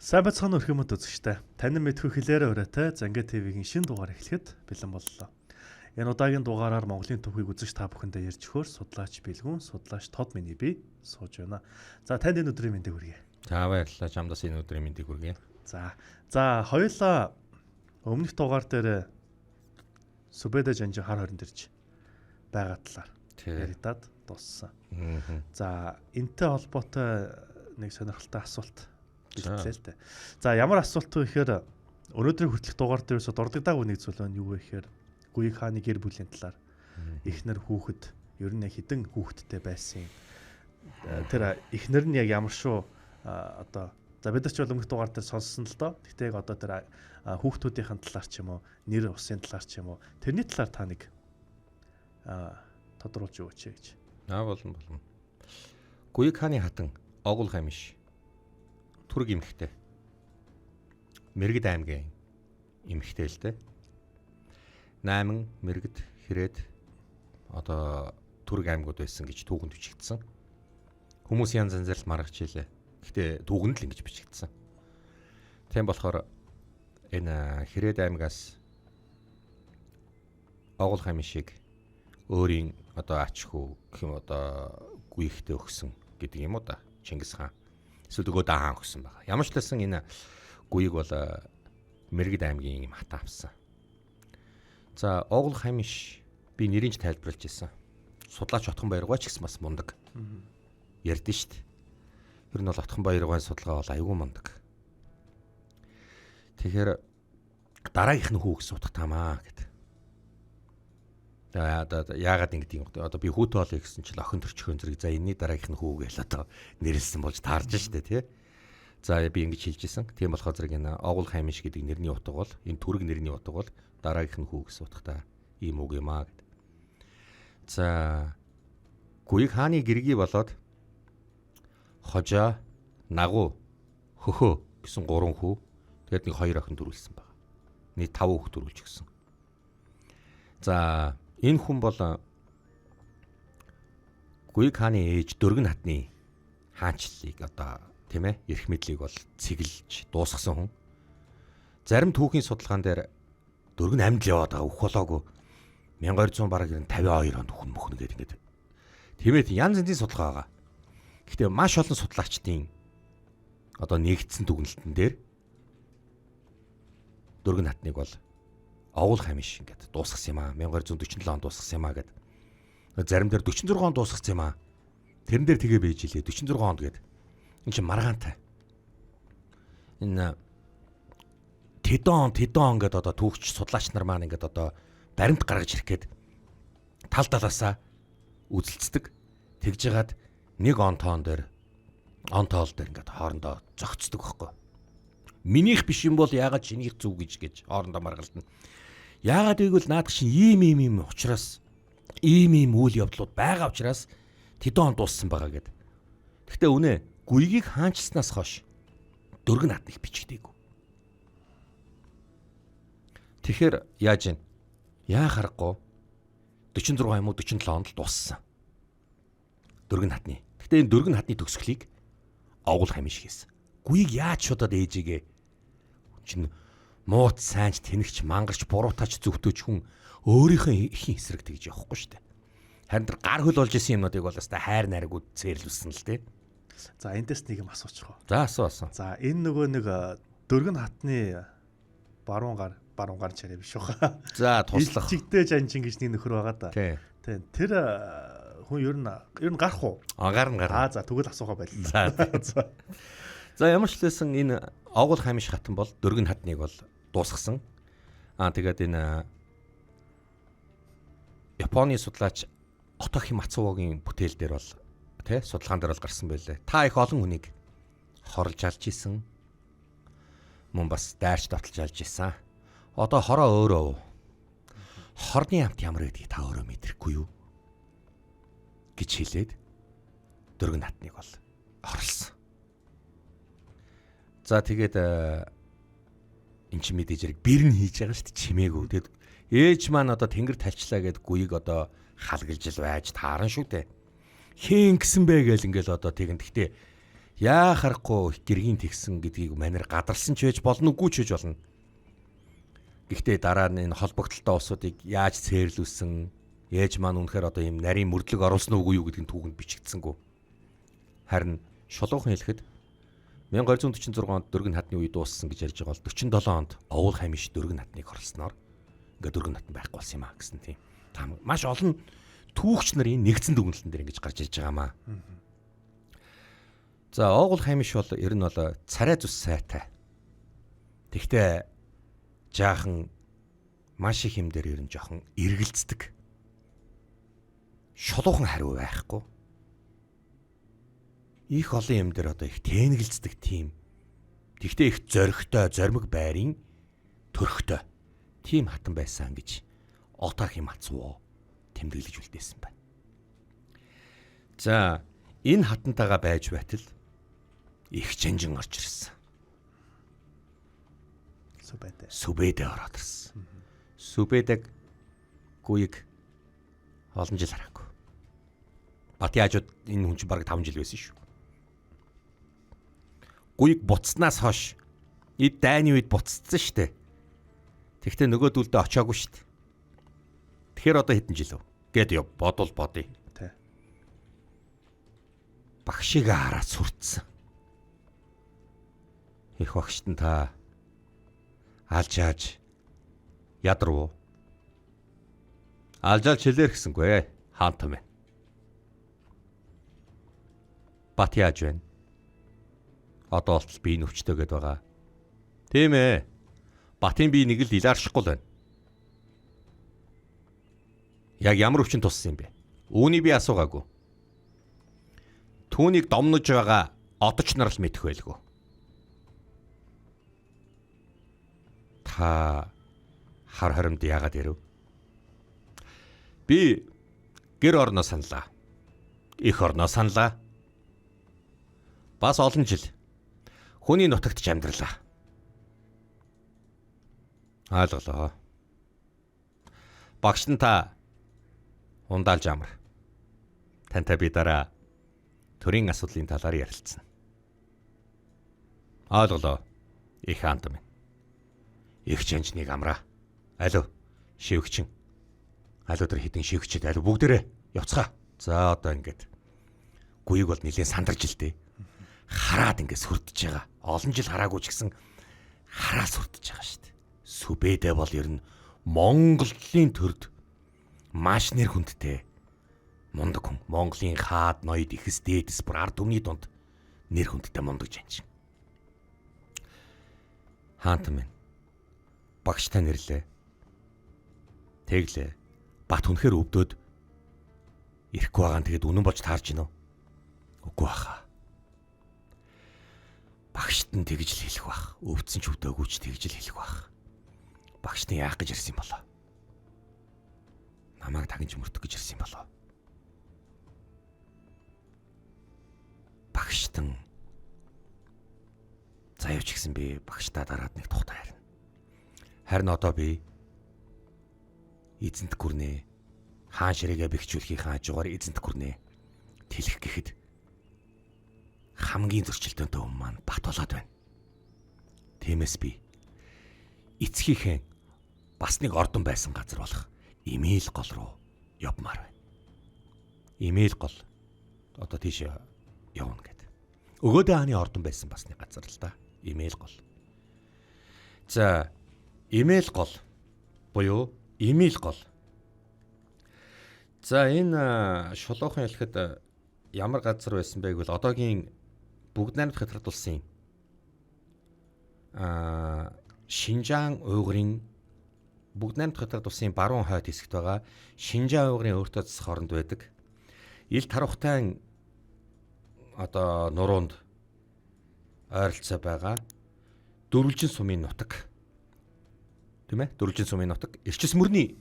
Сайн бацхан өрхөмөд үзэгчтэй. Танин мэдхүй хэлээрэ өрөөтэй Занга ТV-гийн шинэ дугаар эхлэхэд бэлэн боллоо. Энэ удаагийн дугаараар Монголын төвхийг үзэж та бүхэндээ ярьж өгөхөөр судлаач Билгүн, судлаач Тод миний би сууж байна. За танд энэ өдрийн мэндийг хүргэе. За баярлалаа. Чамдас энэ өдрийн мэндийг хүргэе. За хоёулаа өмнөх дугаар дээр Сүбэдэ жанжин хар хорин дэрж байгаа талаар яригадад дууссан. За энтэй холбоотой нэг сонирхолтой асуулт хэлээ л дээ. За ямар асуулт вэ гэхээр өнөөдрийн хүртэлх дугаар дээрээс дурддаггүй нэг зүйл нь юу вэ гэхээр Гүйг хааны гэр бүлийн талаар эхнэр хүүхэд ер нь хэдэн хүүхэдтэй байсан. Тэр эхнэр нь яг ямар шүү одоо за бид нар ч өмнөх дугаар дээр сонссон л доо. Гэхдээ яг одоо тэр хүүхдүүдийн талаар ч юм уу, нэр усын талаар ч юм уу тэрний талаар та нэг тодруулж өгөөч гэж. Болон. Гүйг хааны хатан Огул Гамиш Түрэг эмэгтэй. Мэргэд аймгийн эмэгтэй л дээ. 8 мэргэд хэрээд одоо Түрэг аймагуд байсан гэж түүхэнд бичигдсэн. Хүмүүс янз янзаар маргаж илээ. Гэхдээ түүхэнд л ингэж бичигдсэн. Тийм болохоор энэ хэрээд аймгаас Огул Гамишийг өөрийн одоо ач хүү гэх юм одоо гүйхтэй өгсөн гэдэг юм уу да. Чингис хаан эсвэл өгөө даан өгсөн байгаа. Ямар ч байсан энэ гүйг бол Мэргэд аймгийн юм хатаа авсан. За Огул Гамиш би нэрийг тайлбарлаж ирсэн. Судлаач Отхон Баяргаа ч гэсэн бас мундаг. Ярдэн шүү дээ. Ер нь бол Отхон Баяргааны судалгаа бол аюул мундаг. Тэгэхээр дараагийнх нь хүү гэсэн утгатаамаа гэдэг. Яагаад ингэ тийм одоо би хүүтэй болъё гэсэн чинь охин төрчихөн зэрэг за энэний дараагийнх нь хүү гээл одоо нэрлсэн болж таарж штэ тий. За би ингэж хэлж исэн. Тийм болохоор зэрэг энэ Огул Гамиш гэдэг нэрний утга бол энэ Түрэг нэрний утга бол дараагийнх нь хүү гэсэн утгатай ийм үг юм аа гэд. За Гүйг хааны гэргий болоод хожоо, нагуу, хөхөө гэсэн 3 хүү. Тэгээд нэг 2 охин төрүүлсэн байна. Нийт 5 хүүхэд төрүүлж гисэн. За энэ хүн бол Гүйг хааны ээж Дөргөн хатны хаанчлалыг одоо тийм ээ эрх мэдлийг бол цэглэж дуусгасан хүн. Зарим түүхийн судалгаан дээр Дөргөн амьд л яваад байгаа үх болоогүй 1200 бараг 52 онд хүн мөхнө гэдэг ингээд. Тиймээд янз янзын судалгаа байгаа. Гэхдээ маш олон судлаачдын одоо нэгдсэн дүгнэлтэн дээр Дөргөн хатныг бол Огул Гамиш ингээд дуусгасан юм аа. 1247 онд дуусгасан юм аа гэд. Зарим дээр 46 онд дуусгасан юм аа. Тэрэн дээр тэгээ бийж илээ 46 онд гэд. Энэ чинь маргаантай. Энэ тэдэн ингээд одоо түүхч судлаач нар маань ингээд одоо баримт гаргаж ирэх гээд тал талаасаа үзэлцдэг. Тэгж яагаад нэг он тоол дээр ингээд хоорондоо зогцдог байхгүй. Минийх биш юм бол яагаад чинийх зүг гэж хоорондоо маргалдана. Яагаад гэвэл наадах шин ийм учраас ийм үйл явдлууд байгаа учраас тэдэн он дууссан байгаа гэд. Гэхдээ үнэ Гүйгийг хаанчилснаас хойш Дөргөн хатныг бичигдээгүй. Тэгэхээр яаж ийн? Яа харахгүй 46 юм уу 47 онд л дууссан. Дөргөн хатны. Гэхдээ энэ Дөргөн хатны төгсгөлийг Огул Гамиш хийсэн. Гүйг яаж шудаад ээжигээ чинь муут сайнч тэнэгч мангарч буруутаач зөвтөөч хүн өөрийнхөө ихийн эсрэг тэгж явахгүй шүү дээ. Харин тэр гар хөл болж исэн юмнуудыг бол өстой хайр найргууд цээрлүүлсэн л дээ. За эндээс нэг юм асуучих уу. За асуусан. За энэ нөгөө нэг Дөргөн хатны баруун гар чарэ биш үү? За туслах. Чигдээ жанжин гэж нэг нөхөр байгаа да. Тийм. Тэр хүн ер нь гарах уу? Гарна. За тэгвэл асуугаа байлаа. За ямар ч лсэн энэ Огул Гамиш хатан бол Дөргөн хатныг бол дуусгасан. Тэгээд энэ Японы судлаач Отохи Мацувогийн бүтээл дээр бол тий судалгаан дээр бол гарсан байлээ. Та их олон хүнийг хорлж алж исэн. Мөн бас дайрч дотолж алж исэн. Одоо хороо өөрөө хорны амт ямар гэдгийг та өөрөө мэдрэхгүй юу гэж хэлээд Дөргөн хатныг бол хорлсон. За тэгээд эн чинь мэдээж хэрэг бэрн хийж байгаа шүү дээ чимээгүй. Тэгэд ээж маань одоо тэнгэр талчлаа гэд Гүйг одоо халгалж л байж таарна шүү дээ. Хийн гисэн бэ гээл ингээл одоо тэгэн. Гэхдээ Яа харахгүй гэргийн тэгсэн гэдгийг манер гадарсан ч байж болно, үгүй ч байж болно. Гэхдээ дараа нь энэ холбогдолтой усуудыг яаж цээрлүүлсэн, ээж маань үнэхээр одоо ийм нарийн мөрдлөг оруулсан уугүй юу гэдгийг түүхэнд бичигдсэнгүй. Харин шулуухан хэлэхэд 1246 онд дөргөн хатны үе дууссан гэж ярьж байгаа бол 47 онд овул хамиш дөргөн хатныг хорлсноор ингээд дөргөн хатан байхгүй болсон юм а гэсэн тийм. Маш олон түүхч нарын нэгдсэн дүгнэлтэн дээр ингэж гарч ирж байгаамаа. За овул хамиш бол ер нь бол царай зүс сайтай. Тэгтээ жаахан маш их юм дээр ер нь жоохон эргэлцдэг. Шулуухан хариу байхгүй. Их олон юм дээр одоо их тэнэгэлцдэг тийм. Тэгтээ их зоригтой, зоримог байрын төрхтэй тийм хатан байсан гэж Отогийн Мацуу тэмдэглэж үлдээсэн байна. За энэ хатантайгаа байж байтал их жанжин орж ирсэн. Сүбэдэ ороод ирсэн. Сүбэдэг гуйг олон жил хараагүй. Батяажууд энэ хүн чинь бараг 5 жил байсан шүү. Гуйг буцснаас хойш эд дайны үед буцсан штэ. Тэгтээ нөгөө дүлдээ очиагүй штэ. Тэгэхээр одоо хэдэн жил вэ? Гэт бодвол бодъё. Тэ. Багшийг хараад сүрдсэн. Их багшд нь та алжааж ядруу. Алжаал чилэр гэсэнгүй хаантам байна. Бат яаж байна? Одоо болтол би нөвчтэй гээд байгаа. Тийм ээ. Батын би нэг л илааршихгүй л байна. Яг ямар өвчин туссан юм бэ? Үүнийг би асуугаагүй. Түүнийг домнож байгаа одоч нар л мэдэх байлгүй. Та хар хоримд яагаад ирэв? Би гэр орноо саналаа. Их орноо саналаа. Бас олон жил хүний нутагт ч амьдралаа. Ойлголоо. Багш нь та ундаалж амар. Тантай би дараа төрийн асуудлын талаар ярилцсан. Ойлголоо. Их хаантам минь. Их жанжныг амраа. Алив шивгчин. Алив тэр хідэн шивгчид алив бүгдээрээ явцгаа. За одоо ингээд гуйг бол нэлээд сандарч л дээ. Хараад ингээд сүрдэж байгаа. Олон жил хараагүй ч гэсэн хараад сүрдэж байгаа шүү дээ. Сүбэдэ бол ер нь Монголын төрд маш нэр хүндтэй мундаг хүн. Монголын хаад ноёд ихэс дээдэс бүр ард түмний дунд нэр хүндтэй мундаг жанж. Хаантам минь. Багштай нэрлээ. Тэглээ. Бат үнэхээр өвдөөд ирэхгүй байгаа нь тэгээд үнэн болж таарж гинөө. Үгүй баха. Багшд нь тэгж л хэлэх бах. Өвдсөн ч өвдөөгүй ч тэгж л хэлэх бах. Багш нь яах гэж ирсэн болоо? Намайг тагнж мөрдөх гэж ирсэн болоо. Багштан заяавч гисэн би багштаа дараад нэг тухтай харна. Харин одоо би эзэнт гүрнээ хаан ширээгээ бэхжүүлэхийн хажуугаар эзэнт гүрнээ тэлэх гэхэд хамгийн зөрчилдөөнтэй хүн маань бат болоод байна. Тиймээс би эцгийнхээ бас нэг ордон байсан газар болох Имэйл гол руу явмаар байна. Имэйл гол одоо тийш явна гэдэг. Өгөөдөө хааны ордон байсан бас нэг газар л да. Имэйл гол. За Имэйл гол буюу Имэйл гол. За энэ шулуухан хэлэхэд ямар газар байсан бэ гэвэл одоогийн Бүгд найрамдах хятад улсын Шинжаан уйгурын Бүгд найрамдах хятад улсын баруун хойд хэсэгт байгаа Шинжаан уйгурын өөртөө засах оронд байдаг. Ил тарухтай одоо нуруунд ойролцоо байгаа Дөрвөлжин сумын нутаг. Тийм ээ? Дөрвөлжин сумын нутаг Эрчис мөрний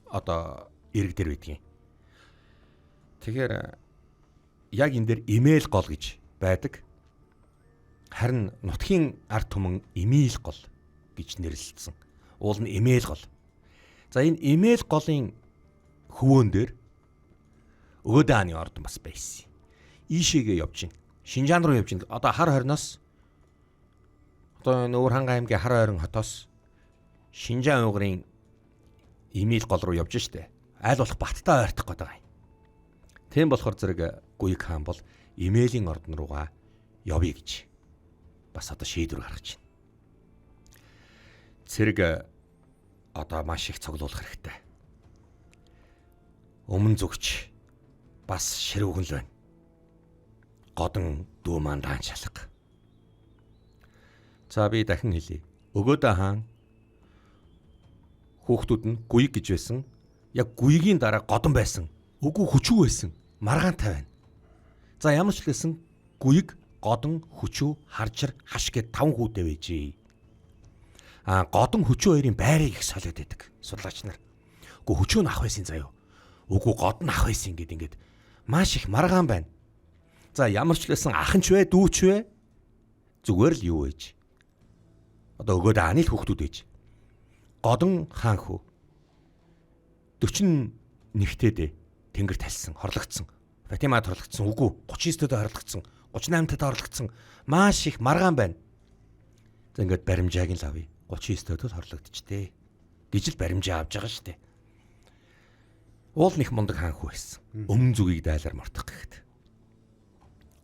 одоо ирэг дээр байдгийн. Тэгэхээр яг энэ дээр Имэйл гол гэж байдаг. Харин нутгийн ард түмэн Имэйл гол гэж нэрлэлсэн. Уул нь Имэйл гол. За энэ Имэйл голын хөвөөн дээр Өгөөдөө хааны ордон бас байсан. Ийшээгээ явж гин. Шинжаан руу явж байна. Одоо хар хорноос одоо Нүүр хангай аймгийн хар хорин хотоос Шинжаан угрын имэйл гол руу явж штэ. Айл болох Баттай ойртох гээд байгаа юм. Тийм болохоор зэрэг Гүйг хаан бол имэйлийн ордон руугаа явъя гэж бас одоо шийдвэр гаргаж байна. Цэрэг одоо маш их цуглуулах хэрэгтэй. Өмнө зүгч бас ширүүгэн л байна. Годон дүү маань даан шалга. За би дахин хэлье. Өгөөдөө хаан хүүхдүүд нь Гүйг гэж байсан. Яг Гүйгийн дараа Годон байсан. Үгүй хүчүү байсан. Маргаантай байна. За ямар ч хэлсэн Гүйг, Годон, хүчүү, харжир, хаш гэд 5 хүүтэй байжээ. Годон хүчүү хоёрын байрыг их солиод байдаг судлаач нар. Үгүй хүчүү нь ах байсан заяо. Үгүй Годон ах байсан ингээд маш их маргаан байна. За ямар ч хэлсэн ах нь ч вэ, дүү ч вэ? Зүгээр л юу ээж. Одоо өгөөд хааны л хүүхдүүд ээж. Годон хаан хүү 40 нэгтээд тэнгэр талсан, хорлогдсон. Фатимад хорлогдсон. Үгүй 39-д хорлогдсон. 38-д хорлогдсон. Маш их маргаан байна. За ингээд баримжааг нь л авъя. 39-д хорлогдчихтэй гэж л баримжаа авч байгаа шүү дээ. Уул них мундаг хаан хүү байсан. Өмнө зүгийг дайлаар мартах гэхэд.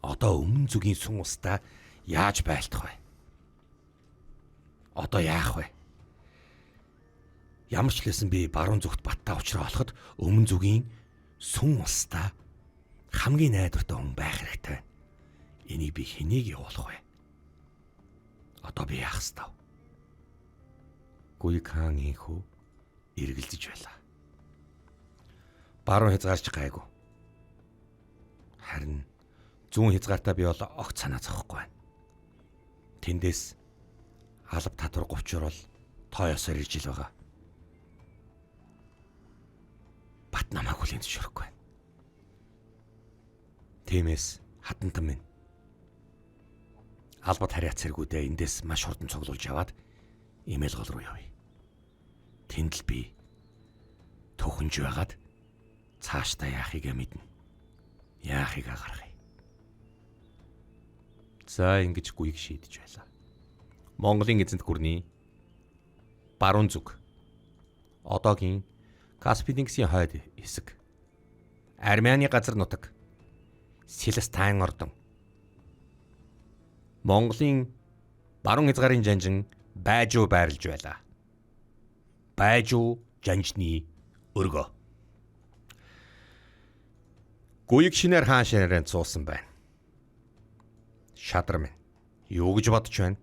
Одоо өмнө зүгийн сүн устаа яаж байлдах вэ? Одоо яах вэ? Ямар ч лсэн би баруун зүгт Баттай уучраа олоход өмнө зүгийн сүн устаа хамгийн найдвартай хүн байх хэрэгтэй байна. Энийг би хэнийг явуулах вэ? Одоо би яах ёстой вэ? Гүйг хаан инхүү эргэлзэж байлаа. Баруун хязгаарч гайгүй. Харин зүүн хязгаартаа би бол огт санаа зовхгүй байна. Тэндээс алав татвар говчор бол тоо ёсоор ирж ил байгаа. Бат намайг хүлээн зөвшөөрөхгүй байна. Тиймээс хатантан минь албат харьяа цэргүүдээ эндээс маш хурдан цуглуулж аваад имэйл гол руу явъя. Тэнд л би төхөнж байгаад цаашдаа яахыг мэднэ. Яахыг гаргая. За ингэж Гүйг шийдэж байлаа. Монголын эзэнт гүрний баруун зүг одоогийн Каспийн тэнгисийн хойд хэсэг Армяны газар нутаг Силастайн ордон Монголын баруун хязгаарын жанжин Байжуу байрлаж байлаа. Байжуу жанжны өргөө. Гүйг шинээр хаан шинээрэн цуусан байна. Шадар минь юу гэж бодож байна?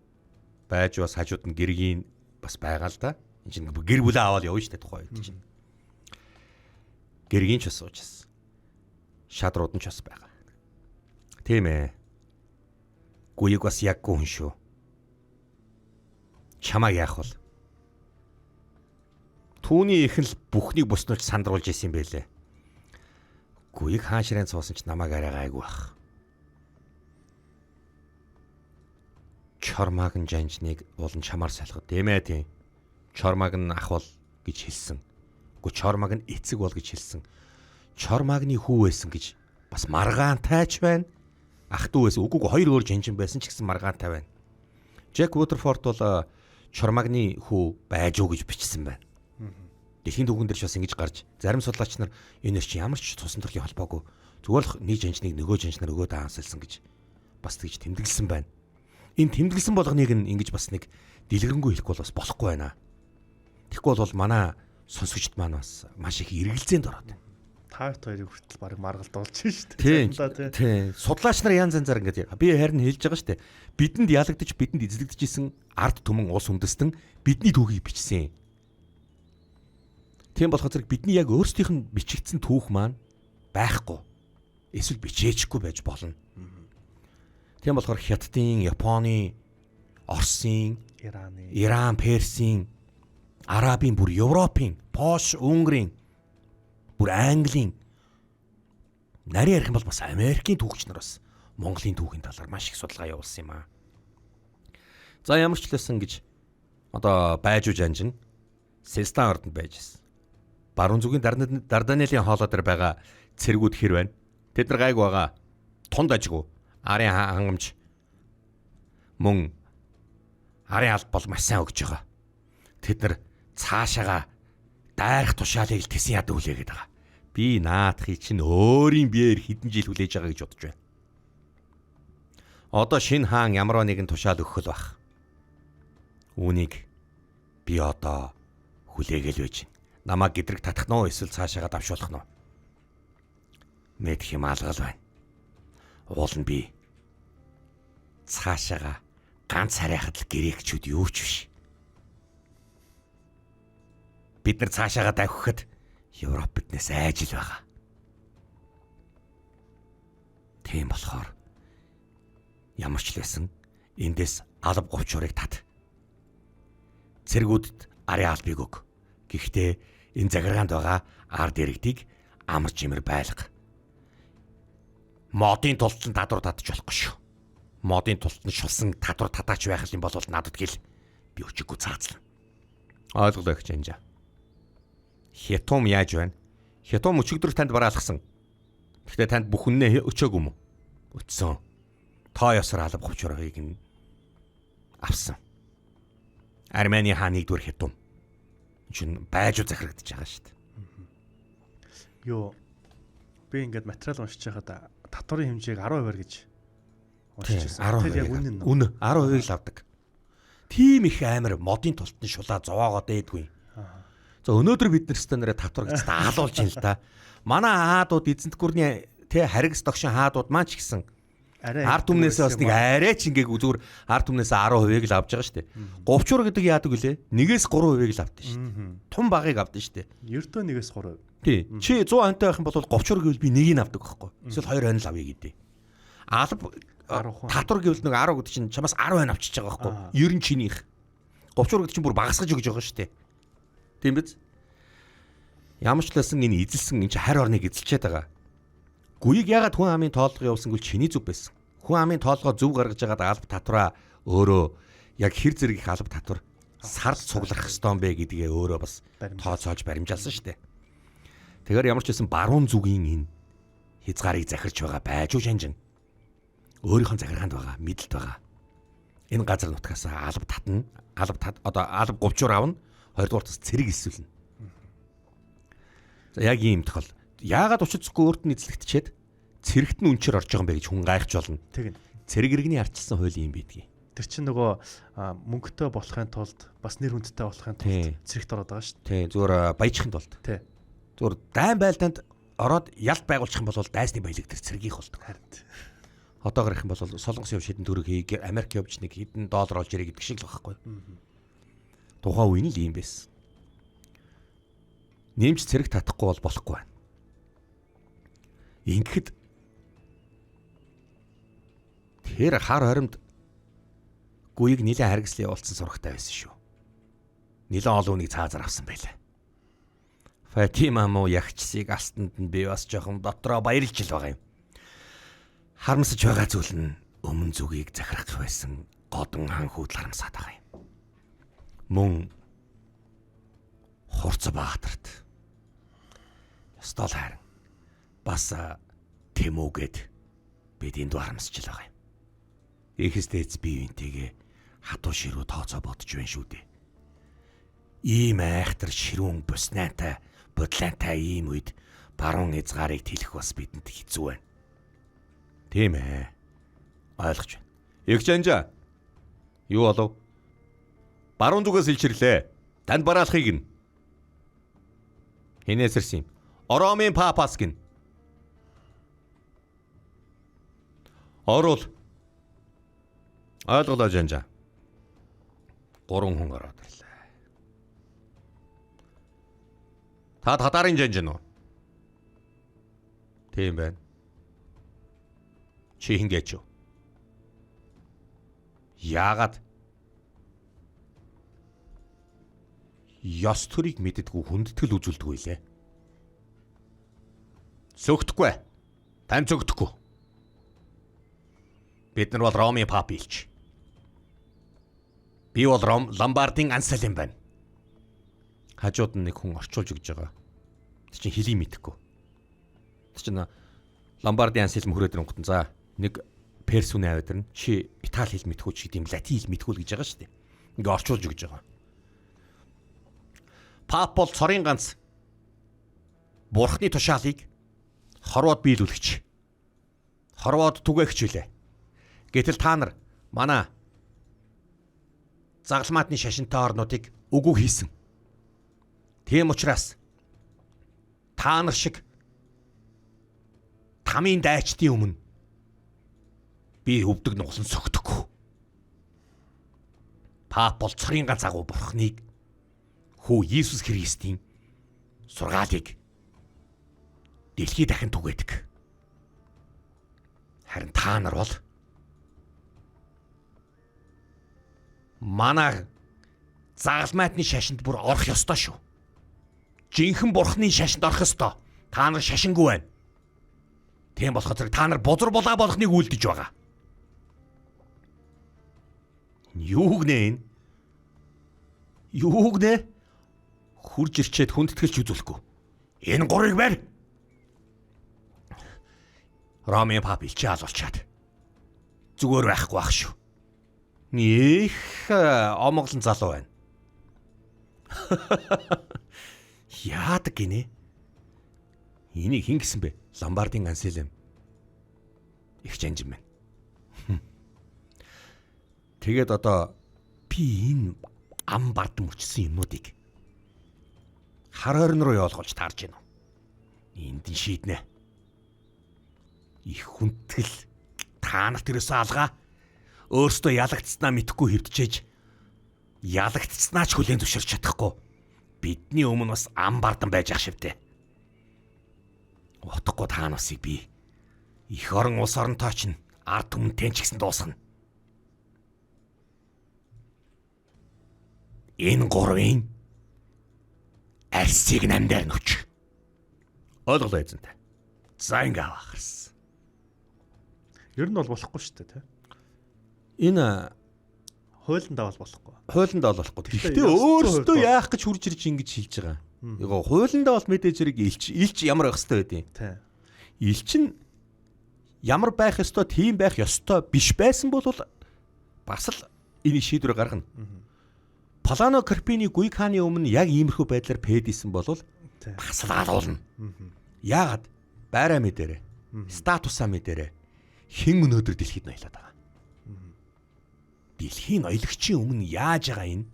Байжуу бас хажууд нь гэргийн бас байгаа л да. Энд чинь гэр бүлээ аваад явна шүү дээ тухай үед чинь. Гэргийн ч бас суужсэн. Шадрууд нь ч бас байгаа. Тийм ээ. Гүйг бас яг хүн шүү. Чамаа яах вэ? Түүний ихэнх бүхнийг буснууч сандруулж исэн юм байлээ. Гүйг хаан ширээн цуусан ч намайг арай гайгүй бах. Чормагн жанжныг улан чамаар салхад. Тийм ээ тийм. Чормагн ах бол гэж хэлсэн. Үгүй Чормагн эцэг бол гэж хэлсэн. Чормагны хүү байсан гэж бас маргаантайч байна. Ах дүү байсан. Үгүй хоёр өөр жанжин байсан ч гэсэн маргаантай байна. Джек Уотерфорд бол Чормагны хүү Байжуу гэж бичсэн байна. Дэлхийн түүхэн дээр ч бас ингэж гарч зарим судлаач нар энэ ч ямар ч цусан төрлийн холбоогүй зүгээр л нэг жанжныг нөгөө жанжнаар өгөөд хаансалсан гэж бас тэгж тэмдэглэсэн байна. Энэ тэмдэглэсэн болгоныг ингэж бас нэг дэлгэрэнгүй хэлэхгүй бол бас болохгүй байна. Тэгэхгүй бол манай сонсогчд маань бас маш их эргэлзээнд ороод байна. Таарт хоёрыг хүртэл баг маргалд болж шүү дээ. Тийм. Судлаач нар янз янзаар ингэж би харин хэлж байгаа шүү дээ. Бидэнд ялагдаж бидэнд эзлэгдэж исэн ард түмэн ус үндэстэн бидний түүхийг бичсэн. Тийм болохоор зэрэг бидний яг өөрсдийнх нь бичигдсэн түүх маань байхгүй. Эсвэл бичээчгүй байж болно. Тийм болохоор Хятадын, Японы, Оросын, Иран, Персийн, Арабын, бүр Европын, Польш, Унгарын, бүр Английн нарийн ярих юм бол бас Америкийн түүхч нар бас Монголын түүхийн талаар маш их судалгаа явуулсан юм аа. За ямар ч лсэн гэж одоо Байжуу жанжин Силастайн ордонд байж байсан. Баруун зүгийн Дарданеллийн хоолой дээр байгаа цэргүүд хэр байна? Тэд нар гайг байгаа. Тунд ажгүй. арын хангамж мөн арын алба бол маш сайн өгж байгаа. Тэд нар цаашаага дайрах тушаалыг тэсэн яд хүлээгээд байгаа. Би наадахыг чинь өөрийн биеэр хэдэн жил хүлээж байгаа гэж бодож байна. Одоо шинэ хаан ямар нэгэн тушаал өгөх л бах. Үүнийг би одоо хүлээгээл байж байна. Намаа гэдрэг татах нь уу эсвэл цаашаага давшуулах нь уу? Мэдх юм алгал байна. Уул нь би цаашаага ганц харайхад л грекчүүд юу ч биш. Бид нар цаашаага давхихад Европ биднээс айж л байгаа. Тийм болохоор ямар ч л байсан эндээс алба говчурыг тат. Цэргүүдэд арын албыг өг. Гэхдээ энэ захиргаанд байгаа ард иргэдийг амар жимэр байлга. Модын тултан татвар татж болохгүй шүү. Модын тултан шулсан татвар татаач байх юм бол надад гэл би өчиггүй цаацлаа. Ойлголоо гэж анжаа. Хятум яаж байна? Хятум өчигдөр танд бараалгасан. Гэхдээ танд бүхнээ өчөөг юм уу? Өчсөн. Тоо ёсоор алба говчурыг нь авсан. Армени хаан нэгдүгээр хятум. Чин байжуу захирагдаж байгаа шүү дээ. Йоо. Би ингээд материал уншиж байхад татварын хэмжээг 10% гэж уншиж байсан. Тэр яг үнэн нь. Үнэ 10% л авдаг. Тийм их амар модын тултны шулаа зовоогоо дээдгүй. За өнөөдөр бид нар татвар гэж даалуулж ин л да. Манай хаадууд эзэнт гүрний харигс догшин хаадууд маань ч гэсэн ард түмнээс бас нэг арайч ингээгүй зүгээр ард түмнээс 10% л авч байгаа шүү дээ. Говчур гэдэг яадаг вүлээ? 1-3% л авдсан шүү дээ. Тун багыг авдсан шүү дээ. Ердөө 1-3%. Тий. Чи 100 онтой байх юм бол говчур гэвэл би нэгийг авдаг байхгүй. Эсвэл 2 онь л авъя гэдэг. Алба татвар гэвэл нэг 10 гэдэг чинь чамаас 10 онь авчиж байгаа байхгүй. 90 чинийх. Говчур гэдэг чинь бүр багасгаж өгж байгаа шүү дээ. Тийм биз? Ямар ч лсэн энэ эзэлсэн энэ харь орныг эзэлчихэд байгаа. Гүйг ягаад хүн амын тоолгоо явуулсангүй чиний зүв байсан. Хүн амын тоолгоо зөв гаргаж байгаад алба татвараа өөрөө яг хэр зэрэг их алба татвар сард цуглах ёстой юм бэ гэдгээ өөрөө бас тооцоолж баримжаалсан шүү дээ. Тэгэхээр ямар ч байсан баруун зүгийн энэ хязгаарыг захирч байгаа байж уу шанжин. Өөрийнх нь захиргаанд байгаа, мэдлэлт байгаа. Энэ газар нутгаас алба татна, одоо алба говчур авна, хоёрдугаар бас цэрэг эсвэлнэ. За яг ийм тохиол. Яагаад учирцгүй өөрт нь эзлэгдчихэд цэрэгт нь үнчээр орж байгаа юм бэ гэж хүн гайхаж болно. Тэгнь. Цэрэг иргэний арчилсан хууль юм бидгийг. Тэр чинь нөгөө мөнгөтэй болохын тулд бас нэр хүндтэй болохын тулд цэрэгт ороод байгаа шүү дээ. Тий, зүгээр баяжихын тулд. Тий. Зүгээр дайн байлдаанд ороод ялт байгуулчих юм бол дайсны баялаг тэр цэргийнх болдог. Харин. Одоогор их юм бол солонгос явж хэдэн төгрөг хий, Америк явж нэг хэдэн доллар олж ирээ гэдэг шиг л байхгүй. Тухайн үеийн л юм байсан. Нэмж цэрэг татахгүй бол болохгүй байна. Ингэхэд тэр хар хоримд гүйг нилээн харгислын явуулсан сурагтай байсан шүү. Нилээн олон үнийг цаазар авсан байлаа. Фатима муу ягчсыг алтанд нь би бас жоохон дотроо баярлж л байгаа юм. Харамсаж байгаа зүйл нь өмнө зүгийг захирах байсан годон хан хүүдл харамсаад байгаа юм. Мөн Хурц Баатарт ёстол харин бас Тэмүүгээд бид энд харамсч л байгаа юм. Эхэстэйц биеинтэйгээ хатуу ширүү тооцоо бодож байна шүү дээ. Ийм айхтар ширүүн буснаатай бодлаантай ийм үед баруун хязгаарыг тэлэх бас бидэнд хэцүү байна. Тийм ээ. Ойлгож байна. Эгчэнжа. Юу болов? Баруун зүгээс илчирлээ. Танд бараалахыг нь. Хинээс ирсэн юм? Оромын папас гин. Орол. Ойлголоо жанжа. 3 хүн ороод ирлээ. Та татарын жанжин уу? Тийм байна. Чи хингээч юу? Яагаад? Ёс төрийг мэддэггүй хүндэтгэл үзүүлдэг үйлээ. Сөөгдөхгүй. Тань зөгдөхгүй. Бид нар бол Ромын пап илч. Би бол Ломбардын ансал юм байна. Хажууд нь нэг хүн орчуулж өгж байгаа. Тэг чинь хэлийг мэдэхгүй. Тэг чинь Ломбардын ансал мөхрөөд ирэнгүүт за нэг Перс үнэ аваад ирнэ. Чи Итали хэл мэдхүү ч гэдэм латин хэл мэдхүү л гэж байгаа шүү дээ. Ингээ орчуулж өгч байгаа. Пап бол цорын ганц Бурхны тушаалыг хорвоод биелүүлэгч. Хорвоод түгээгч үлээ. Гэтэл та нар манай загалмаатны шашинтай орнуудыг үгүй хийсэн. Тийм учраас та нар шиг тамийн дайчдын өмнө би өвдөг нуглан согтөхгүй. Пап бол цорын ганц агуу Бурхныг хүү Иесус Христийн сургаалыг дэлхий дахин түгээдэг. Харин та нар бол манай загалмаатны шашинд бүр орох ёстой шүү. Жинхэнэ Бурхны шашинд орох ёстой. Та нар шашингүй байна. Тийм болохоор та нар бузар булаа болохныг үлдэж байгаа. Юу гэнэ энэ? Юу гэнэ? Хурж ирчээд хүндэтгэлж үзүүлэхгүй. Энэ гурыг барь. Ромын пап илчээ алуулчаад зүгээр байхгүй байх шүү. Их омглон залуу байна. Яадаг гинэ? Энийг хэн гисэн бэ? Ламбардын Анселм. Их жанжин байна. Тэгээд одоо би энэ ам бардам өчсөн юмнуудыг хар хорин руу явуулж таарж гинэ. Энд нь шийднэ. Их хүндэтгэл та нарт ерөөсөө алгаа. Өөртөө ялагдцснаа мэдхгүй хэвтчихэж ялагдцснаа ч хүлээн зөвшөөрч чадахгүй. Бидний өмнө бас ам бардан байж ах шивтэй. Утгагүй та насыг би их орон улс оронтой ч ард түмэнтэй ч гэсэн дуусгана. Энэ гурвын арсыг намдаар нүч. Ойлголоо эзэнтэй. За ингээ авахарс. Ер нь бол болохгүй шүү дээ, тэ. Энэ хуулиндаа бол болохгүй. Хуулиндаа бол болохгүй. Гэхдээ өөрөөсөө яах гэж хурж ирж ингэж хэлж байгаа. Ягаа хуулиндаа бол мэдээж зэрэг илч ямар байх ёстой байдیں۔ Тий. Илч нь ямар байх ёстой, тийм байх ёстой биш байсан бол бас л энэ шийдвэр гаргана. Плано Карпини Гуйканы өмнө яг иймэрхүү байдлаар пэдсэн бол бас л алуулна. Яагаад? Байраа мэдэрэ. Статусаа мэдэрэ. Хэн өнөөдөр дэлхийд ноёлоод байгаа. Дэлхийн ноёлогчийн өмнө яаж байгаа энэ?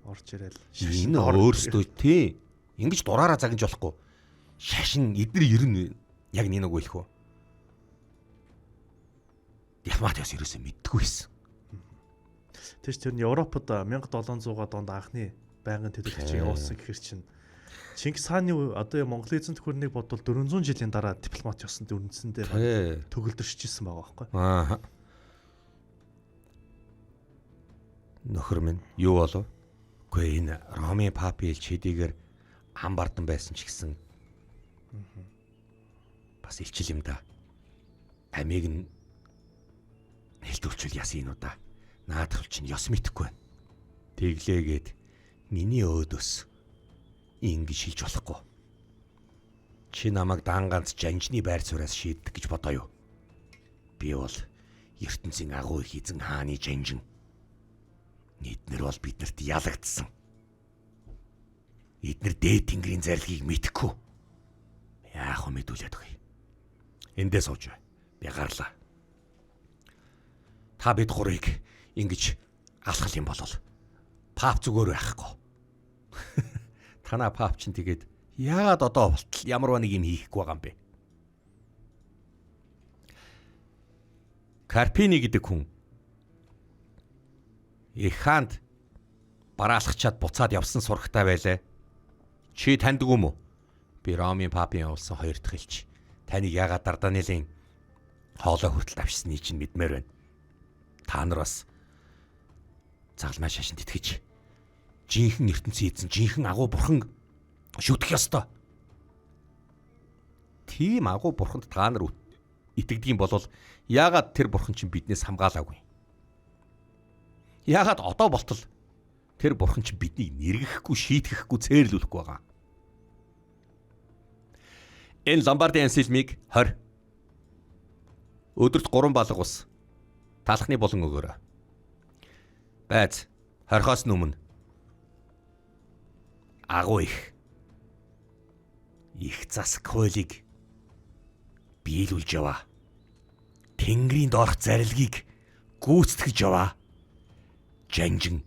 Орж ирэл. Энэ өөрсдөө тий. Ингэж дураараа загнаж болохгүй. Шашин эдгээр ер нь яг нэг үг хэлэх үү? Дипломатиас ерөөсөө мэддэггүй байсан. Тэс тэр нь Европод 1700-аад онд анхны байнгын төлөөлөгч явуулсан гэхэр чинь Чингис хааны одоо Монголын эзэнт хөрнийг бодвол 400 жилийн дараа дипломат явсан үндсэндээ төгөлдөрч ирсэн байгаа байхгүй. Аа. Нөхөр минь юу болов? Үгүй энэ Ромын папи илч хэдийгээр ам бардан байсан ч гэсэн бас илчил юм да. Амийг нь хэлдүүлчихвэл яс энэ удаа. Наадах чинь ёс мэдэхгүй байна. Тэглээгээд миний өөдөөс ингэж хийж болохгүй. Чи намайг дан ганц жанжны байр сууриас шийддэг гэж бодоо юу? Би бол ертөнцийн агуу их эзэн хааны жанжин. Эднэр бол биднэрт ялагдсан. Эднэр дээд тэнгэрийн зарилгийг мэдэхгүй. Яах вэ мэдүүлээд өгье. Эндээ сууж бай. Би гарлаа. Та бид гурыг ингэж алхах юм бол пап зүгээр байхгүй. Танаа пап чинь тэгээд яагаад одоо болтол ямар нэг юм хийхгүй байгаа юм бэ? Карпини гэдэг хүн их хаанд бараалхачаад буцаад явсан сурагтай байлаа. Чи таньдаг юм уу? Би Ромын папын явуулсан хоёр дахь элч. Таныг яагаад Дарданелын хоолой хүртэл авчирсныг чинь мэдмээр байна. Та нар бас загалмай шашинд итгэж жинхэнэ ертөнцийн эзэн, жинхэнэ агуу бурхан шүтэх ёстой. Тийм агуу бурханд та нар итгэдэг юм бол яагаад тэр бурхан чинь биднээс хамгаалаагүй? Яагаад одоо болтол тэр бурхан чинь биднийг нэргэхгүй, шийтгэхгүй, цээрлүүлэхгүй байгаа? Энэ Ламбардын Анселмыг 20 өдөрт 3 балга ус талхны болон өгөөрэй. Байц хорхоос өмнө агуу их засаг хуулийг биелүүлж яваа. Тэнгэрийн доорх зарилгийг гүйцэтгэж яваа. Жанжин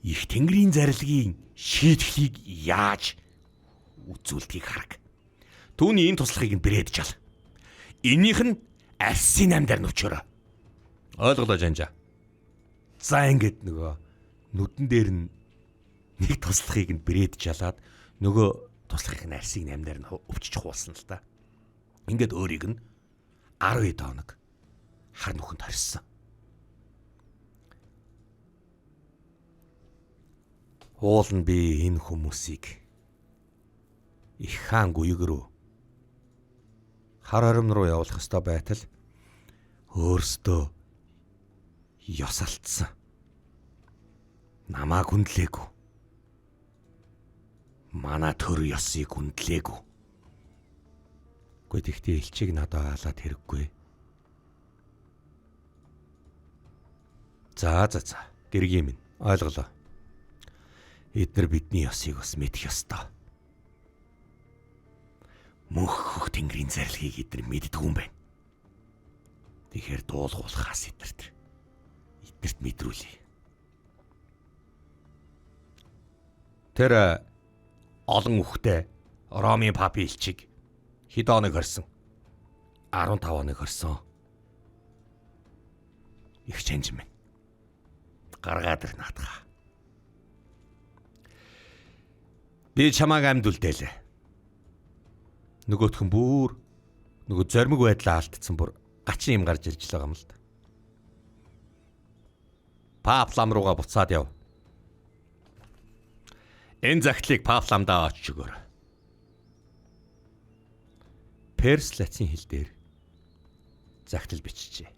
их тэнгэрийн зарилгийн шийдвэрлийг яаж үзүүлдгийг хараг. Түүний энэ туслахыг нь бэрээд чал. Энийх нь арсын намдаар нүчөөрэй. Ойлголоо Жанжа. За ингээд нөгөө нүдэн дээр нь нэг туслахыг нь бэрээд жалаад нөгөө туслахыг нь арсыг намдаар нь өвчж хуулсан л та. Ингээд өөрийг нь 12 хоног хар нүхэнд хорьсон. Уулын би энэ хүмүүсийг их хаан гүйг рүү хар орим руу явуулах ёстой байтал өөрсдөө ёс алдсан. Намаа хүндлээгүй. Манай төр ёсыг хүндлээгүй. Гэхдээ ихтэй элчийг надад хаалаад хэрэггүй. За гэргийн минь ойлголоо. Эдгээр бидний ёсыг бас мэдэх ёстой. Мөнх хөх тэнгэрийн зарилгийг эдгээр мэддэг юм байна. Тэгэхээр дуулахаас эдгэрт мэдрүүлье. Тэр олон үхтэй Ромын папи элчиг хэд хоног хорсон? 15 хоног хорсон. Их чанж минь. Гаргаад ир наатгаа. Би чамааг амьд үлдээлээ. Нөгөөх нь бүр нөгөө зоримог байдлаа алдсан бүр гачин юм гарч ирж байгаа юм л да. Пап лам руугаа буцаад яв. Энэ захидлыг пап ламдаа очиж өгөөр. Перс латин хэл дээр захидал бичжээ.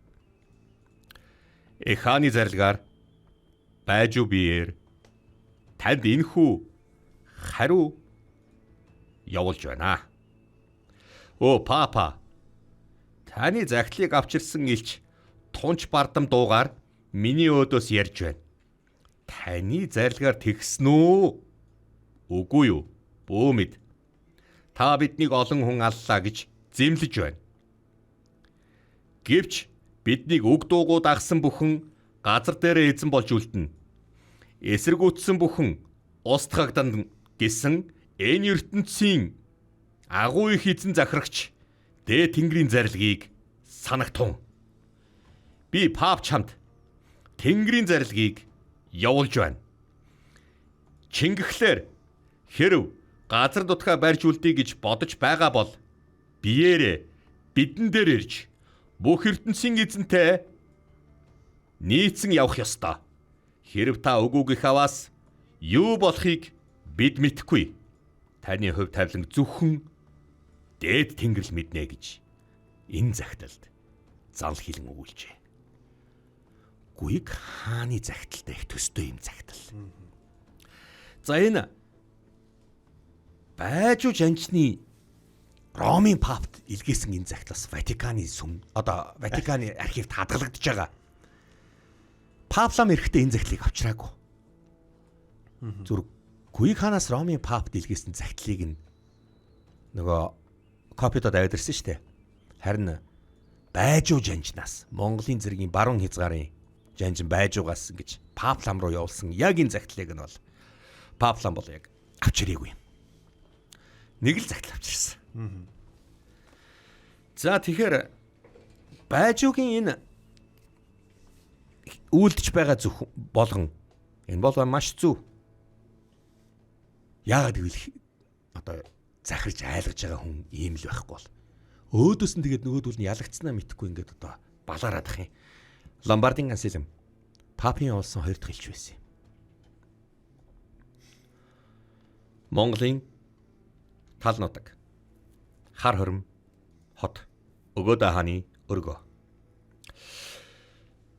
Хааны зарилгаар байжуу биеэр танд энхүү хариу явуулж байна. О папа. Таны захидлыг авчирсан элч тунч бардам дуугаар миний өөдөөс ярьж байна. Таны зарилгаар тэгсэн үү? Үгүй юу? Бөөмэд. Та биднийг олон хүн аллаа гэж зэмлэж байна. Гэвч биднийг үг дуугүй дагсан бүхэн газар дээрээ эзэн болж үлдэнэ. Эсэргүүцсэн бүхэн устгагдана гэсэн энэ ертөнцийн агуу их эзэн захирагч дээд тэнгэрийн зарилгийг санагтун. Би пап чамд тэнгэрийн зарилгийг явуулж байна. Чингэхлээр хэрв газар дутгаа барьж үлдээ гэж бодож байгаа бол биеэрээ бидэн дээр ирж бүх ертөнцийн эзэнтэй нийцэн явах ёстой. Хэрв та үгүйг аваас юу болохыг бид мэдэхгүй. Таны хувь тавилан зөвхөн дээд тэнгэрл мэднэ гэж энэ захидалд зал хилэн өгүүлжээ. Гүйг хааны захидалтай их төстэй юм захидал. За энэ байжуу жанчны Ромын папт илгээсэн энэ захидлаас Ватиканы Ватиканы архивд хадгалагдаж байгаа. Пап лам эрэхтэй энэ захидлыг авчираагүй. Зүрх гүйг хаанаас Ромын папт илгээсэн захидлыг нөгөө копидод аваад ирсэн шүү дээ. Харин байжуу жанжнаас Монголын зэргийн баруун хязгаарын жанжин байжуугаас ингэж пап лам руу явуулсан яг энэ захидлыг нь бол пап лам бол яг авчираагүй. Нэг л захидал авчирсан. За тэгэхээр байжуугийн энэ үйлдэж байгаа зөв болгон энэ бол маш зөв. Яагаад гэвэл одоо захирж айлгаж байгаа хүн ийм л байхгүй бол өөдөөс нь тэгээд нөгөөдөл нь ялагдсанаа мэдхгүй ингээд одоо балаараад ах юм. Ломбардын ансилм папын олсон 2 дахь элч байсан юм. Монголын тал нутаг хар хорим хот өгөөдөө хааны өргөө.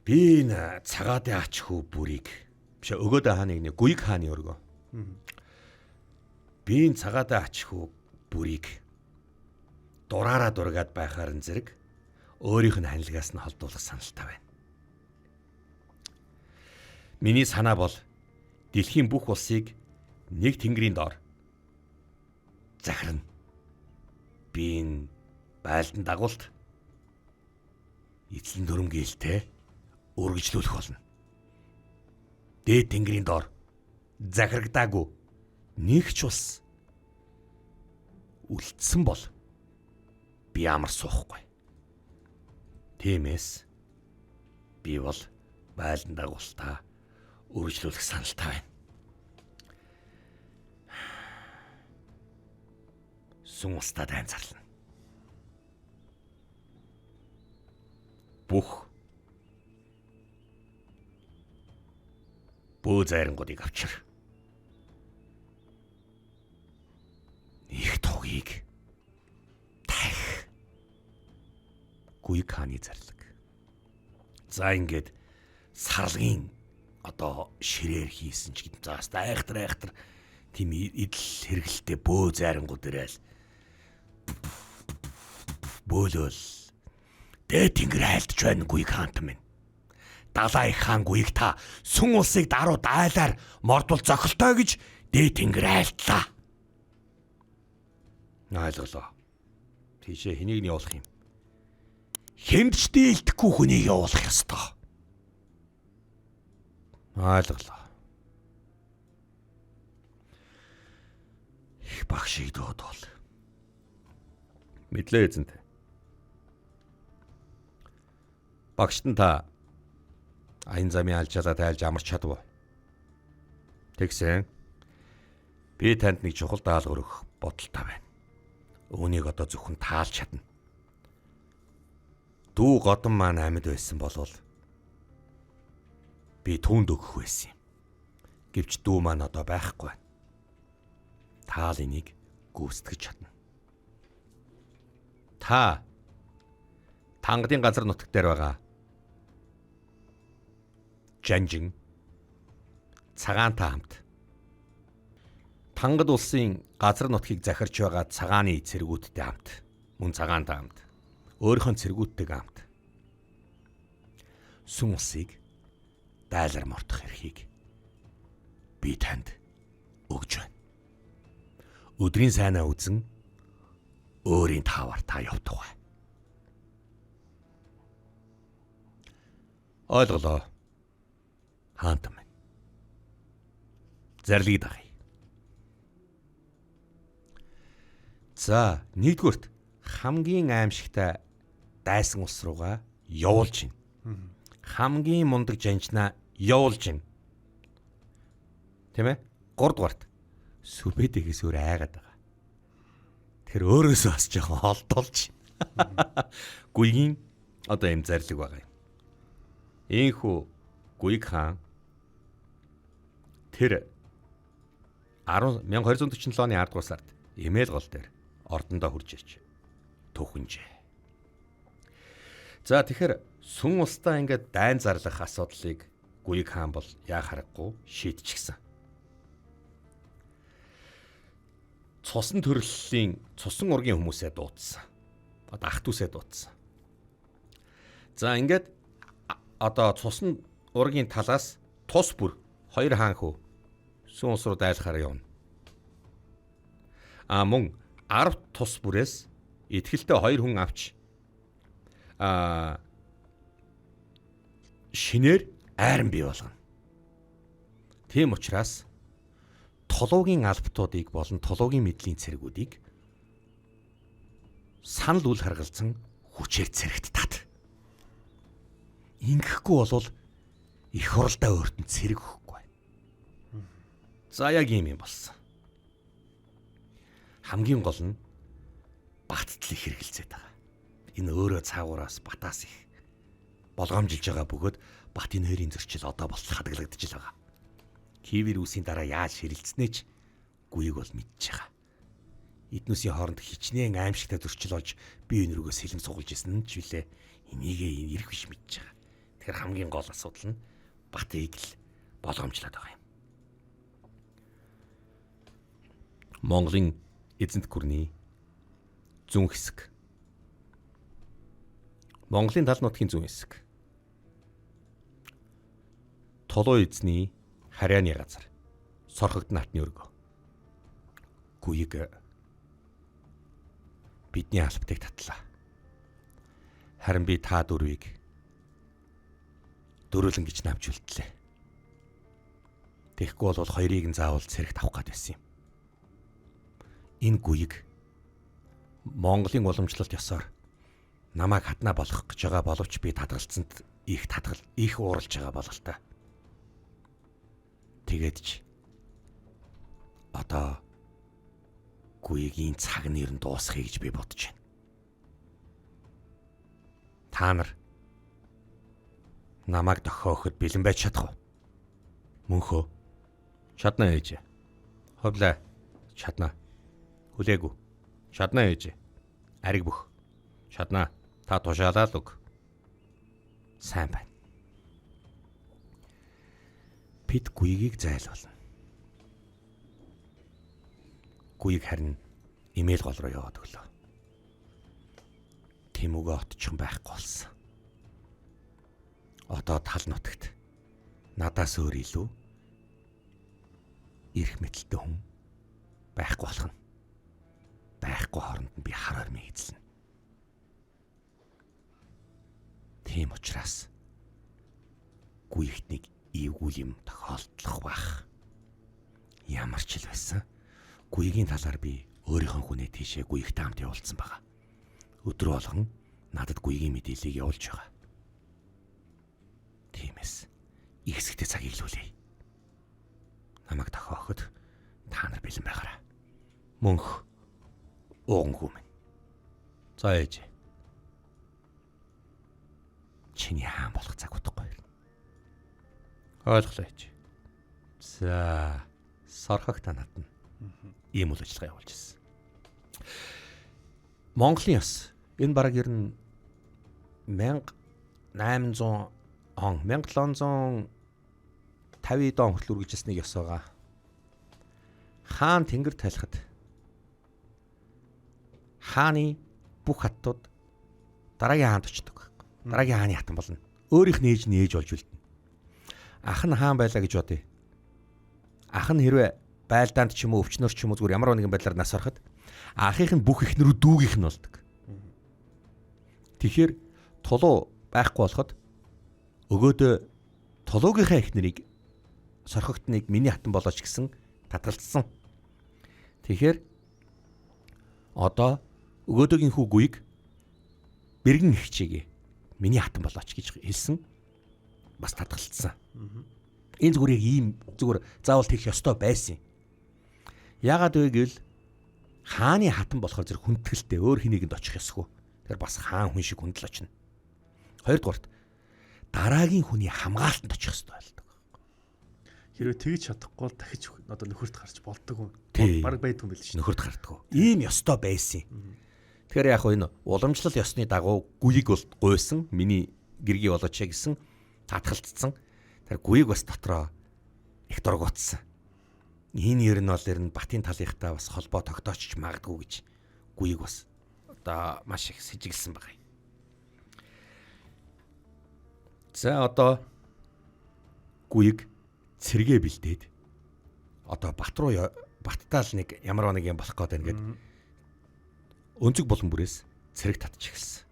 Би энэ цагаадын ач хүү бүрийг биш өгөөдөө хааны нэг гүйг хааны өргөө. Би энэ цагаадын ач хүү бүрийг дураараа дургаад байхаар нь зэрэг өөрийнх нь ханилгаас нь холдуулах саналтай байна. Миний санаа бол дэлхийн бүх улсыг нэг тэнгэрийн доор захирна. Би энэ байлдан дагуулт эзлэн дүрмгээлтэй үргэлжлүүлэх болно. Дээд тэнгэрийн доор захирагдаагүй нэг ч улс үлдсэн бол би амар суухгүй. Тиймээс би бол байлдан дагуултаа үргэлжлүүлэх саналтай байна. Сүм устдаа дайнзарлана. Бүх бөө зайрангуудыг авчир. Их тугийг тах. Гүй хааны зарлаг. За ингээд сарлагын одоо ширээр хийсэн ч гэдэг. Заас айхтар тийм идэл хэрэгэлтэй бөө зайрангууд ирээл бөөлөл дээд тэнгэр хайлтж байна гүй хаант минь. Далай хаан гүйг та сүн улсыг даруу дайлаар мордвол зохилтой гэж дээд тэнгэр хайлтлаа. Ойлголоо. Тийшээ хэнийг нь явуулах юм? Хэмдч дийлдэхгүй хүнийг явуулах ёстой. Ойлголоо. Их багшийг дуудвал. Мэдлээ эзэнтэй. Багшд нь та аян замын алжаалаа тайлж амарч чадав. Тэгсэн. Би танд нэг чухал даалгавар өгөх бодолтой байна. Үүнийг одоо зөвхөн таалж чадна. Дүү годон маань амьд байсан болвол би түүнд өгөх байсан юм. Гэвч дүү маань одоо байхгүй байна. Таал энийг гүйцэтгэж чадна. Та Тангадын газар нутаг дээр байгаа Жанжин цагаантай хамт Тангад улсын газар нутгийг захирч байгаа цагааны цэргүүдтэй хамт мөн цагаантай хамт өөрийнхөө цэргүүдтэйгээ хамт сүм улсыг дайлар мортох эрхийг би танд өгж байна. Өдрийн сайнаа үзэн өөрийн таавар та явтугай. Ойлголоо. Хаантам байна. Зарлиг дагъя. За, нэгдүгürt хамгийн аимшигтай дайсан улс руугаа явуулж байна. Хамгийн мундаг жанжнаа явуулж байна. Тийм ээ? 3 дугаарт сүбэдэгээс өөр айгаад байгаа. Тэр өөрөөсөө бас жоохон холдуулж байна. Гүйгийн одоо юм зарлиг байгаа юм. Ийхүү Гүйг хаан тэр 1247 оны 10 дугаар сард Эмээл гол дээр ордондоо хурж ирж түүхэнжээ. За тэгэхээр сүн улстай ингээд дайн зарлах асуудлыг Гүйг хаан бол яа харахгүй шийдчихсэн. Цусан төрөллийн цусан ургийн хүмүүсээ дуудсан. Одоо ах дүүсээ дуудсан. За ингээд одоо цусан ургийн талаас тус бүр 2 хаан хүү сүн улс руу дайлахаар явна. Мөн 10 тус бүрээс итгэлтэй 2 хүн авч шинээр айран бий болгоно. Тийм учраас толуугийн албатуудыг болон толуугийн мэдлийн цэргүүдийг санал үл харгалзан хүчээр цэрэгт тат. Ингэхгүй болвол их хуралдаа өөртөө цэрэг өгөхгүй. За яг юм болсон. Хамгийн гол нь багтцлыг хэрэгэлцээд байгаа. Энэ өөрөө цаагуураас батаас их болгоомжилж байгаа бөгөөд батын хоёрын зөрчил одоо болцол хадгалагдаж байгаа. Кивэр үсийн дараа яаж хэрэлцснээ ч Гүйг бол мэдж байгаа. Эднүсийн хооронд хичнээн аимшигтай зөрчил болж бие өнөргөө сэлэм сугалж исэн нь ч үлээ энийгээ ирэх биш мэдж байгаа. Тэгэхээр хамгийн гол асуудал нь Батыг л болгоомжлоод байгаа юм. Монголын эзэнт гүрний зүүн хэсэг. Монголын тал нутгийн зүүн хэсэг. Толоо эзний харьяаны газар. Сорхогд наатны өргөө. Гүйг бидний албатыг татлаа. Харин би та дөрвийг дөрвөлэн гэж намж үлдлээ. Тэгэхгүй бол хоёрыг нь заавал цэрэгт авах гээд байсан юм. Энэ гүйг Монголын уламжлалт ёсоор намайг хаднаа болгох гэж байгаа боловч би татгалцсанд их ууралж байгаа бололтой. Тэгээд ч одоо гүйгийн цаг нэр нь дуусхийг гэж би бодож байна. Та нар намайг дохиоход бэлэн байж чадах уу? Мөнхөө. Чадна ээж. Ховлаа. Чадна. Хүлээгүү. Чадна ээж. Ариг бүх. Чадна. Та тушаалаа л үг. Сайн байна. Бид гүйгийг зайлуулна. Гүйг харин имэйл гол руу яваад өглөө. Тэмүүгөө отчих байхгүй болсон. Одоо тал нутагт надаас өөр илүү ирэх мэтэлтэй хүн байхгүй болох нь. Байхгүй хооронд нь би хар армийг эзэлнэ. Тийм учраас гүйгт нэг эвгүй юм тохиолдлох байх. Ямар ч л байсан гүйгийн талаар би өөрийнхөө хүнээ тийшээ гүйгтэй хамт явуулсан байгаа. Өдөр болгон надад гүйгийн мэдээллийг явуулж байгаа. Тиймээс их хэсэгтээ цагийг л үлээ. Намайг тохиоход та нар бэлэн байгаарай. Мөнх уугангүй минь. За ээж. Чиний хаан болох цаг утгагүй. Ойлголоо ээж. За сорхог танаад нь ийм үйл ажиллагаа явуулж ирсэн. Монголын ёс энэ бараг ер нь 1800 он 1750 он хүртэл үргэлжилсэн нэг ёс байгаа. Хаан тэнгэр тайлахад хааны бүх хаттууд дараагийн хаанд очдог. Дараагийн хааны хатан болно. Өөрийнх нь ээж болж үлдэнэ. Ах нь хаан байлаа гэж бодъё. Ах нь хэрвээ байлдаанд ч юм уу өвчнөр ч юм уу зүгээр ямар нэгэн байдлаар нас ороход ахынх нь бүх эхнэрүү дүүгийнх нь болдог. Тэгэхээр тулуу байхгүй болоход өгөөдөө тулуугийнхаа эхнэрийг сорхогтныг миний хатан болооч гэсэн татгалцсан. Тэгэхээр одоо өгөөдөөгийн хүү гүйг бэргэн ихчээгээ миний хатан болооч гэж хэлсэн. Бас татгалцсан. Энэ зүгээр яг ийм зүгээр заавал тэгэх ёстой байсан юм. Яагаад вэ гэвэл хааны хатан болохоор зэрэг хүндэтгэлтэй өөр хинийгэнд очих ёсгүй. Тэгэхээр бас хаан хүн шиг хүндэл очно. Хоёрдугаарт дараагийн хүний хамгаалтанд очих ёстой байлдаг. Хэрвээ тэгж чадахгүй бол дахиж одоо нөхөрт гарч болдог юм. Бараг байдгүй юм байл шүү. Нөхөрт гарддаг. Ийм ёстой байсан юм. Тэгэхээр яг энэ уламжлал ёсны дагуу гүйг бол гуйсан, миний гэргий болооч гэсэн татгалцсан. Тэр гүйг бас дотроо их дургуутсан. Энэ ер нь бол Батын талынхтай бас холбоо тогтоочч магадгүй гэж гүйг бас одоо маш их сэжиглсэн байгаа юм. За одоо гүйг цэргээ бэлдээд одоо Баттаа л нэг ямар нэг юм болох гээд байна гэд өнцөг болон бүрээс цэрэг татчих эхэлсэн.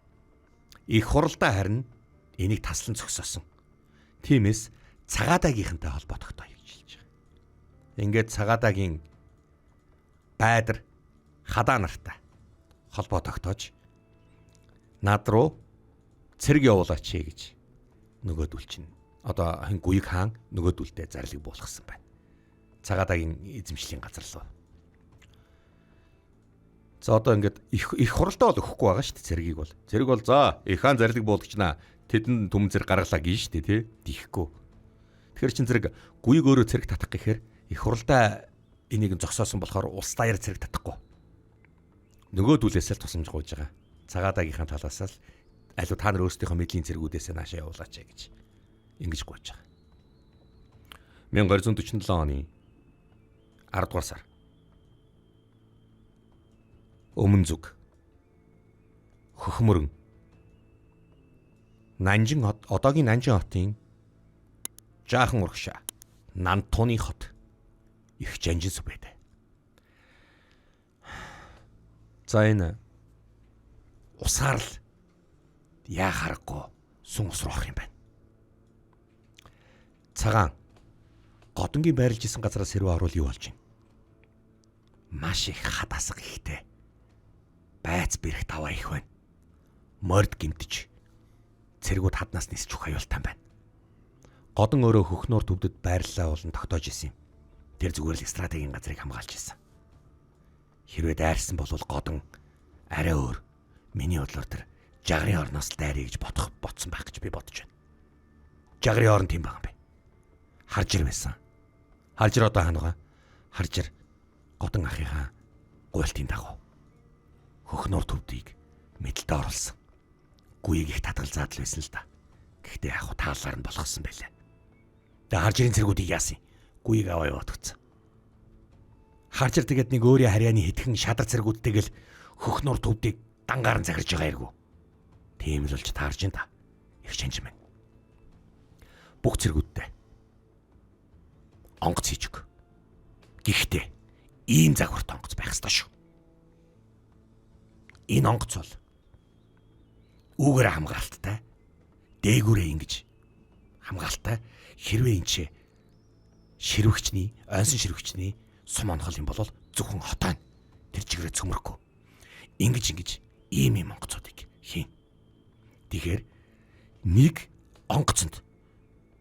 Их хуралдаа харин энийг таслан зогсоосон. Тиймээс цагаадаагийнхантай холбоо тогтооё гэж хэлж байгаа. Ингээд цагаадаагийн байдар хадаа нартай холбоо тогтоож над руу цэрэг явуулаач гэж нөгөөдөл чинь одоо хин гүйг хаан нөгөөдөлдөө зарлиг буулгасан байна. Цагаадаагийн эзэмшлийн газар руу. За одоо ингээд их хуралдаа бол өгөхгүй байгаа шүү дээ цэргийг бол. Цэрэг бол за их хаан зарлиг буулгачнаа тэдэн түмэн зэрэг гаргалаа гэж шүү дээ тий. Дихгүй. Тэгэхээр чин зэрэг гүйг өөрөө цэрэг татах гэхээр их хуралдаа энийг зогсоосон болохоор улс даяар цэрэг татахгүй. Нөгөөдүүлээс л тусламж гуйж байгаа. Цагаадаагийнхаа талаас л аль та нар өөрсдийнхөө мэдлийн цэргүүдээс наашаа явуулаач гэж ингэж гуйж байгаа. 1947 оны 10 дугаар сар Өмнө зүг Хөхмөрөн Нанжин одоогийн Нанжин хотын Жаахан урагшаа. Нантууны хот. Их жанжин сүбэдэ. За энэ усаар л яа харахгүй сүн ус руу орох юм байна. Цагаан годонгийн байрлж исэн газараас хэрвээ орвол юу болж байна? Маш их хадасга ихтэй. Байц бэрх таваа их байна. Морд гимтэж цэргүүд хаднаас нисч ух аюултай байна. Годон өөрөө хөхнөөр төвдөд байрлалаа болон тогтоож исэн юм. Тэр зүгээр л стратегийн газрыг хамгаалж исэн. Хэрвээ дайрсан бол годон арай өөр. Миний бодлоор тэр жагрын орноос л дайрыг гэж ботсон байх гэж би бодож байна. Жагрын орн тийм байгаа юм бэ. Харжир байсан. Харжир одоо хаана байгаа? Харжир годон ахыхаа гуйлтын дагуу хөхнөр төвдгийг мэдлэлд оруулсан. Гүйг их татгалзаад л байсан л да. Гэхдээ яг таалаар нь болгосон байлаа. Тэгээ харжирын цэргүүдийг яасан? Гүйг аваа яваадагцсан. Харжир тэгээд нэг өөрийн харьяаны хитгэн шадар цэргүүдтэйгэл хөхнөр төвдгийг дангаар нь захирж байгаа эргүү. Тийм л болж таарж ин да. Их чанж мэн. Бүх цэргүүдтэй онгоц хийжиг. Гэхдээ ийм загварт онгоц байх ёстой шүү. Энэ онгоц бол үүгээр хамгаалттай, дээгүүрээ ингэж хамгаалтай. Хэрвээ энэ чи ширвэгчний, ойсон ширвэгчний сум онхол юм бол зөвхөн хотоо тэр чигрээ цөмөрөхгүй. Ингэж ийм онгоцуудыг хийн. Тэгэхээр нэг онгоцонд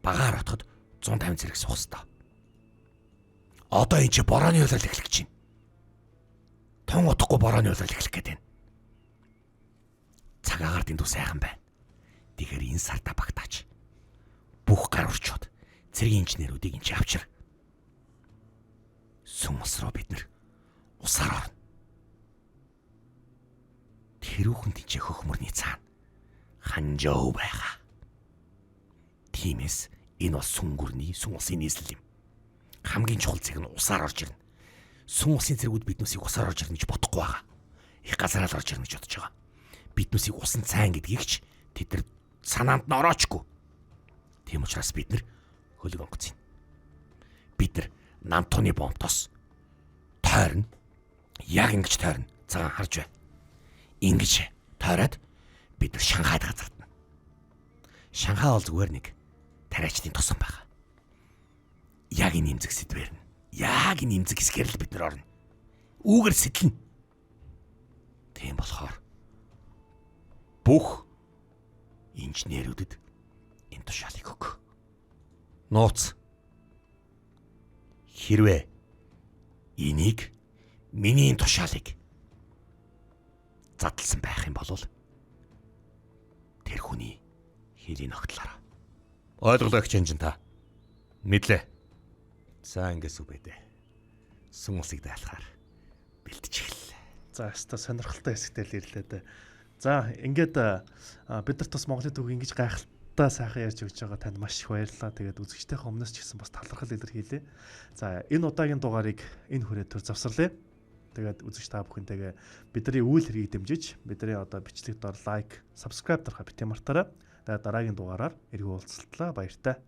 багаар отоход 150 зэрэг суух ёстой. Одоо энэ чи борооны улирал эхлэх гэж байна. Тун утахгүй борооны улирал эхлэх гээд байна. Цагаагаар дэндүү сайхан байна. Тэгэхээр энэ сартаа багтаач. Бүх гар орчууд цэргийн инженерүүдийг энэ авчир. Сүм ус руу бид нэр усаар орно. Тэрүүхэн тийч хөхмөрний цаана ханжоо байгаа. Тиймээс энэ бол сүнгүрний сүм усын нийслэл юм. Хамгийн чухал зэрэг нь усаар орж ирнэ. Сүм усын зэргүүд биднүүсийг усаар орж ирнэ гэж бодохгүй байгаа. Их газараа л орж ирнэ гэж бодож байгаа. Биднүүсийг усан цайн гэдгийг ч тэд нар санаанд нь ороочгүй. Тийм учраас бид нар хөлөг онгоц юм. Бид нар Нантууны бомбтоос тойрно. Яг ингэж тойрно. Цагаан харж бай. Ингэж тойроод бид нар Шанхайд газардна. Шанхай бол зүгээр нэг тариачдын тосон байгаа. Яг энэ имзэг сэдвэр нь. Яг энэ имзэг хэсгээр л бид нар орно. Үүгээр сэтэлнэ. Тийм болохоор бүх инженерүүдэд энэ тушаалыг өг. Нууц. Хэрвээ энийг миний тушаалыг задлсан байх юм бол тэр хүний хэрийг огтлаараа. Ойлголоо гэж энэ та. Мэдлээ. За ингээс үбэдэ. Сүм усыг даалахаар бэлтчихлээ. За өстой сонирхолтой хэсэгтэй л ирлээ дээ. За ингээд бид нарт бас Монголын түүх ингэж гайхалтай сайхан ярьж өгч байгаа танд маш их баярлалаа. Тэгээд үзэгчдийн өмнөөс ч гэсэн бас талархал илэрхийлээ. За энэ удаагийн дугаарыг энэ хүрээд төр завсарлаа. Тэгээд үзэгч та бүхэнтэйгээ бидний үйл хэргийг дэмжиж бидний одоо бичлэг дор лайк, subscribe дарахаа бити мартаарай. Тэгээд дараагийн дугаараар эргүү уулзалтлаа. Баяртай.